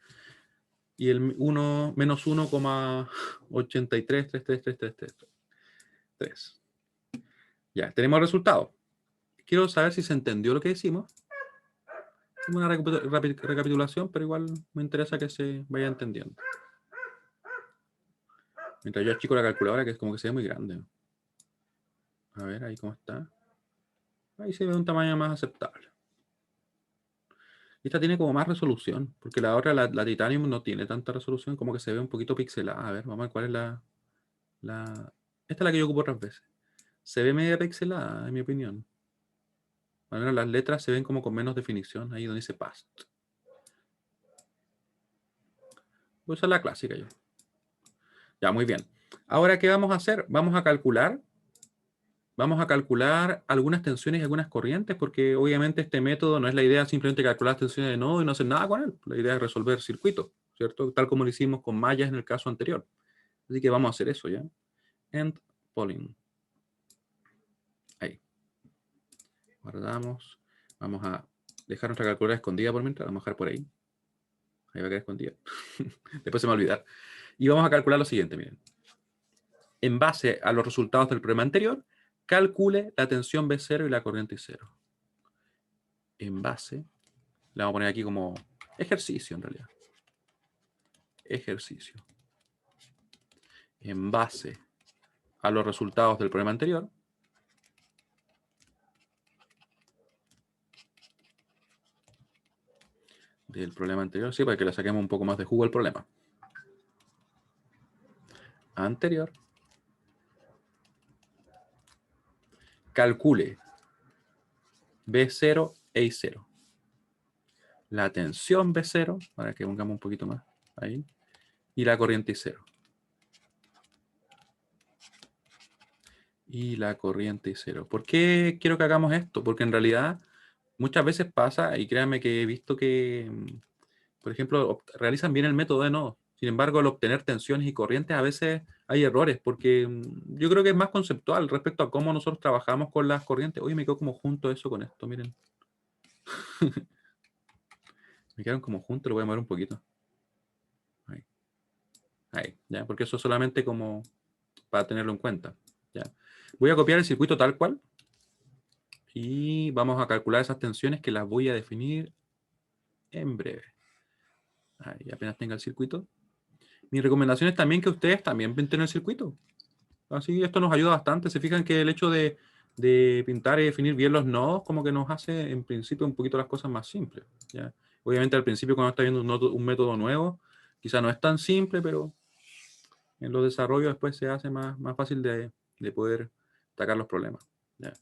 Y el 1 menos 1,83333333. Ya, tenemos el resultado. Quiero saber si se entendió lo que decimos. Una recapitulación, pero igual me interesa que se vaya entendiendo. Mientras yo achico la calculadora, que es como que se ve muy grande. A ver, ahí cómo está. Ahí se ve un tamaño más aceptable. Esta tiene como más resolución, porque la otra, la Titanium, no tiene tanta resolución, como que se ve un poquito pixelada. A ver, vamos a ver cuál es esta es la que yo ocupo otras veces. Se ve media pixelada, en mi opinión. Al menos las letras se ven como con menos definición, ahí donde dice past. Voy a usar la clásica yo. Ya, muy bien. Ahora, ¿qué vamos a hacer? Vamos a calcular algunas tensiones y algunas corrientes, porque obviamente este método no es la idea simplemente calcular tensiones de nodo y no hacer nada con él. La idea es resolver circuitos, ¿cierto? Tal como lo hicimos con mallas en el caso anterior. Así que vamos a hacer eso, ¿ya? End polling. Ahí. Guardamos. Vamos a dejar nuestra calculadora escondida por mientras. Vamos a dejar por ahí. Ahí va a quedar escondida. Después se me va a olvidar. Y vamos a calcular lo siguiente, miren. En base a los resultados del problema anterior, calcule la tensión B0 y la corriente I0. En base, le vamos a poner aquí como ejercicio en realidad. Ejercicio. En base a los resultados del problema anterior, sí, para que le saquemos un poco más de jugo al problema. Anterior. Calcule B0 e I0. La tensión B0, para que pongamos un poquito más ahí, y la corriente I0. Y la corriente I0. ¿Por qué quiero que hagamos esto? Porque en realidad muchas veces pasa, y créanme que he visto que, por ejemplo, realizan bien el método de nodo. Sin embargo, al obtener tensiones y corrientes a veces hay errores, porque yo creo que es más conceptual respecto a cómo nosotros trabajamos con las corrientes. Oye, me quedo como junto eso con esto, miren. Me quedaron como juntos, lo voy a mover un poquito. Ahí. Ahí, ¿ya? Porque eso es solamente como para tenerlo en cuenta, ¿ya? Voy a copiar el circuito tal cual y vamos a calcular esas tensiones que las voy a definir en breve. Ahí, apenas tenga el circuito. Mi recomendación es también que ustedes también pinten el circuito. Así esto nos ayuda bastante. Se fijan que el hecho de pintar y definir bien los nodos como que nos hace en principio un poquito las cosas más simples, ¿ya? Obviamente al principio cuando está viendo un método nuevo, quizá no es tan simple, pero en los desarrollos después se hace más fácil de poder atacar los problemas, ¿ya?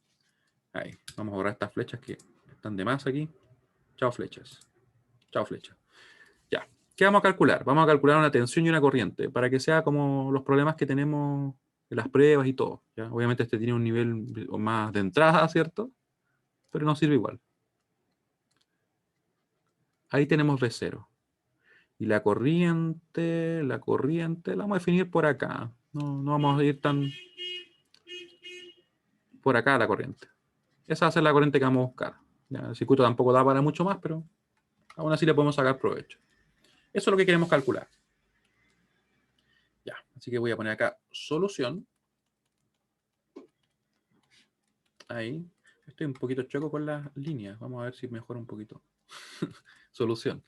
Ahí, vamos a borrar estas flechas que están de más aquí. Chao flechas. Chao flechas. Ya. ¿Qué vamos a calcular? Vamos a calcular una tensión y una corriente para que sea como los problemas que tenemos en las pruebas y todo, ¿ya? Obviamente este tiene un nivel más de entrada, ¿cierto? Pero nos sirve igual. Ahí tenemos V0. Y la corriente la vamos a definir por acá. No vamos a ir tan por acá la corriente. Esa va a ser la corriente que vamos a buscar. Ya, el circuito tampoco da para mucho más, pero aún así le podemos sacar provecho. Eso es lo que queremos calcular. Ya, así que voy a poner acá solución. Ahí. Estoy un poquito choco con las líneas. Vamos a ver si mejora un poquito. Solución.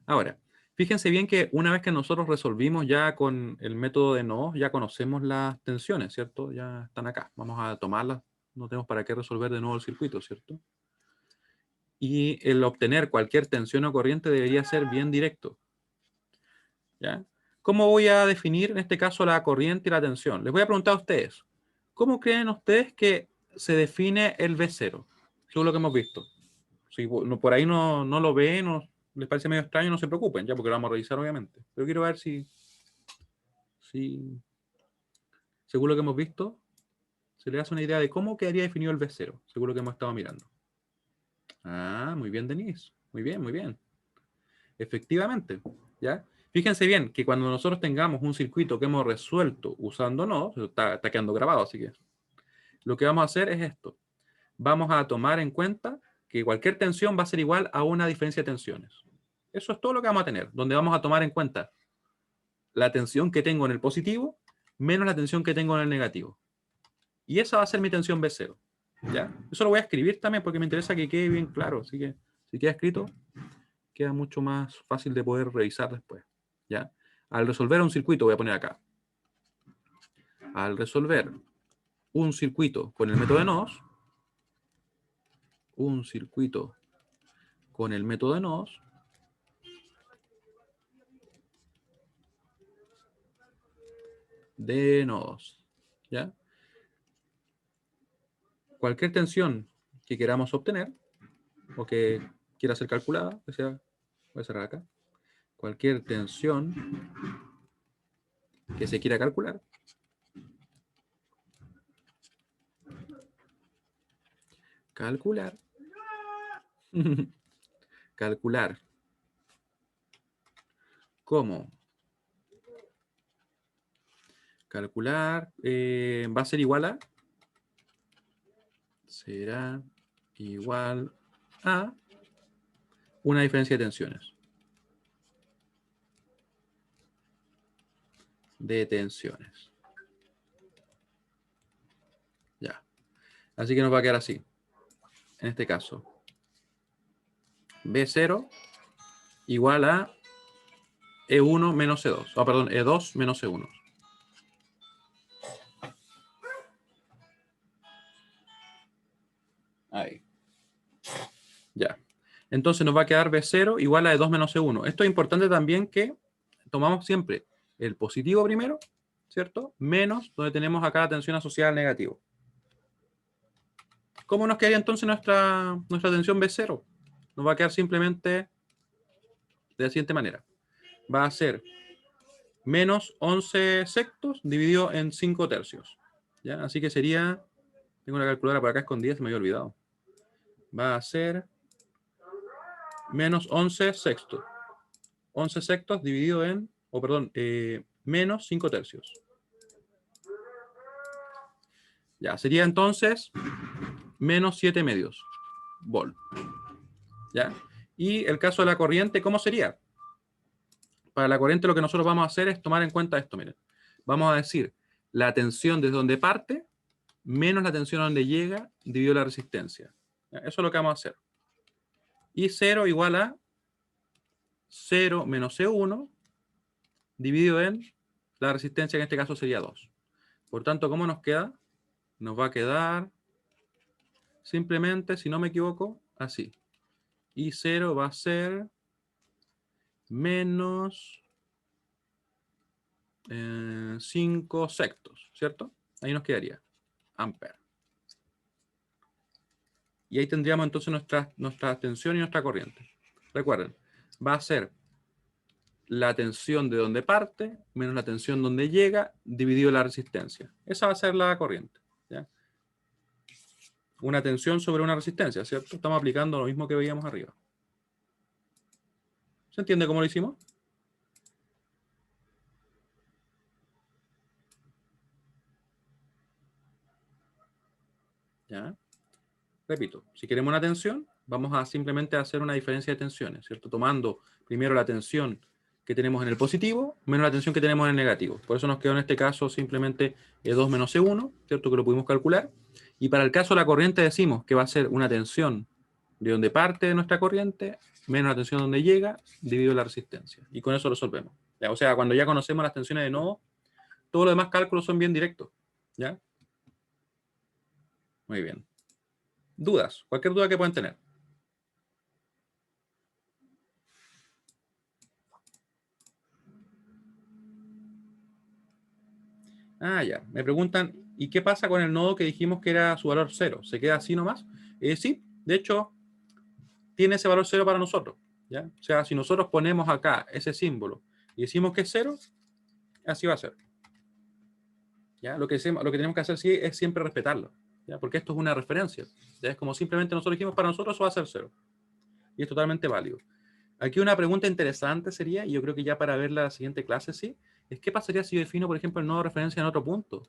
Ahora, fíjense bien que una vez que nosotros resolvimos ya con el método de nodos, ya conocemos las tensiones, ¿cierto? Ya están acá. Vamos a tomarlas. No tenemos para qué resolver de nuevo el circuito, ¿cierto? Y el obtener cualquier tensión o corriente debería ser bien directo, ¿ya? ¿Cómo voy a definir en este caso la corriente y la tensión? Les voy a preguntar a ustedes. ¿Cómo creen ustedes que se define el V0? Según lo que hemos visto. Si por ahí no lo ven o les parece medio extraño, no se preocupen, ya porque lo vamos a revisar obviamente. Pero quiero ver si según lo que hemos visto, se les hace una idea de cómo quedaría definido el V0, según lo que hemos estado mirando. Ah, muy bien, Denise. Muy bien, muy bien. Efectivamente, ¿ya? Fíjense bien que cuando nosotros tengamos un circuito que hemos resuelto usando nodos, está quedando grabado, así que lo que vamos a hacer es esto. Vamos a tomar en cuenta que cualquier tensión va a ser igual a una diferencia de tensiones. Eso es todo lo que vamos a tener, donde vamos a tomar en cuenta la tensión que tengo en el positivo menos la tensión que tengo en el negativo. Y esa va a ser mi tensión V0. ¿Ya? Eso lo voy a escribir también porque me interesa que quede bien claro. Así que si queda escrito, queda mucho más fácil de poder revisar después. ¿Ya? Al resolver un circuito, voy a poner acá. Al resolver un circuito con el método de nodos, un circuito con el método de nodos, de nodos, ¿ya? Cualquier tensión que queramos obtener o que quiera ser calculada, que sea, voy a cerrar acá, cualquier tensión que se quiera calcular, calcular cómo calcular va a ser igual a, será igual a una diferencia de tensiones. De tensiones. Ya. Así que nos va a quedar así. En este caso. B0 igual a E1 menos E2. Oh, perdón, E2 menos E1. Ahí. Ya. Entonces nos va a quedar B0 igual a E2 menos E1. Esto es importante también que tomamos siempre el positivo primero, ¿cierto? Menos donde tenemos acá la tensión asociada al negativo. ¿Cómo nos quedaría entonces nuestra tensión B0? Nos va a quedar simplemente de la siguiente manera. Va a ser menos 11 sextos dividido en 5 tercios. ¿Ya? Así que sería, tengo una calculadora por acá escondida, se me había olvidado. Va a ser menos 11 sextos. 11 sextos dividido en, menos 5 tercios. Ya, sería entonces menos 7 medios volt. ¿Ya? Y el caso de la corriente, ¿cómo sería? Para la corriente lo que nosotros vamos a hacer es tomar en cuenta esto, miren. Vamos a decir la tensión desde donde parte menos la tensión a donde llega dividido la resistencia. ¿Ya? Eso es lo que vamos a hacer. Y 0 igual a 0 menos E1 dividido en la resistencia, que en este caso sería 2. Por tanto, ¿cómo nos queda? Nos va a quedar simplemente, si no me equivoco, así. Y 0 va a ser menos 5 sectos, ¿cierto? Ahí nos quedaría ampere. Y ahí tendríamos entonces nuestra tensión y nuestra corriente. Recuerden, va a ser la tensión de donde parte menos la tensión donde llega dividido la resistencia. Esa va a ser la corriente. ¿Ya? Una tensión sobre una resistencia, ¿cierto? Estamos aplicando lo mismo que veíamos arriba. ¿Se entiende cómo lo hicimos? ¿Ya? Repito, si queremos una tensión, vamos a simplemente hacer una diferencia de tensiones, ¿cierto? Tomando primero la tensión que tenemos en el positivo menos la tensión que tenemos en el negativo. Por eso nos quedó en este caso simplemente E2 menos E1, ¿cierto? Que lo pudimos calcular. Y para el caso de la corriente decimos que va a ser una tensión de donde parte nuestra corriente menos la tensión donde llega dividido la resistencia. Y con eso lo resolvemos. ¿Ya? O sea, cuando ya conocemos las tensiones de nodo, todos los demás cálculos son bien directos. ¿Ya? Muy bien. ¿Dudas? Cualquier duda que puedan tener. Ah, ya. Me preguntan, ¿y qué pasa con el nodo que dijimos que era su valor 0? ¿Se queda así nomás? Sí, de hecho, tiene ese valor 0 para nosotros. ¿Ya? O sea, si nosotros ponemos acá ese símbolo y decimos que es 0, así va a ser. ¿Ya? Lo que tenemos que hacer sí es siempre respetarlo. ¿Ya? Porque esto es una referencia. ¿Ya? Es como simplemente nosotros dijimos, para nosotros eso va a ser 0. Y es totalmente válido. Aquí una pregunta interesante sería, y yo creo que ya para ver la siguiente clase, sí, es qué pasaría si yo defino, por ejemplo, el nodo de referencia en otro punto.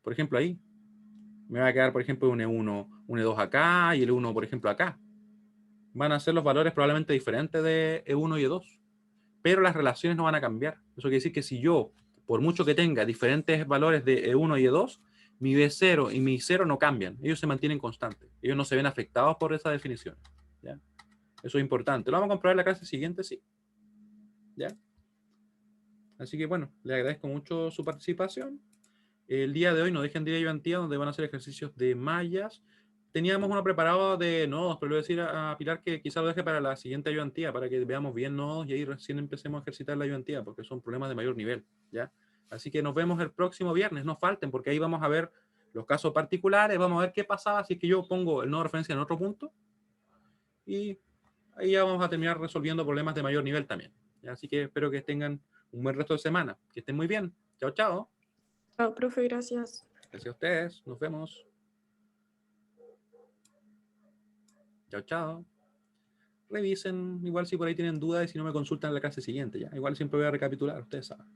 Por ejemplo, ahí. Me va a quedar, por ejemplo, un E1, un E2 acá y el 1, por ejemplo, acá. Van a ser los valores probablemente diferentes de E1 y E2. Pero las relaciones no van a cambiar. Eso quiere decir que si yo, por mucho que tenga diferentes valores de E1 y E2, mi B0 y mi 0 no cambian. Ellos se mantienen constantes. Ellos no se ven afectados por esa definición. ¿Ya? Eso es importante. Lo vamos a comprobar en la clase siguiente, sí. ¿Ya? Así que bueno, le agradezco mucho su participación. El día de hoy no dejen de ir a ayudantía, donde van a hacer ejercicios de mallas. Teníamos uno preparado de nodos, pero le voy a decir a Pilar que quizá lo deje para la siguiente ayudantía, para que veamos bien nodos y ahí recién empecemos a ejercitar la ayudantía, porque son problemas de mayor nivel, ¿ya? Así que nos vemos el próximo viernes, no falten, porque ahí vamos a ver los casos particulares, vamos a ver qué pasaba si es que yo pongo el nodo de referencia en otro punto, y ahí ya vamos a terminar resolviendo problemas de mayor nivel también, ¿ya? Así que espero que tengan un buen resto de semana, que estén muy bien. Chao, chao. Chao, profe, gracias. Gracias a ustedes, nos vemos. Chao, chao. Revisen, igual si por ahí tienen dudas y si no me consultan en la clase siguiente, ¿ya? Igual siempre voy a recapitular, ustedes saben.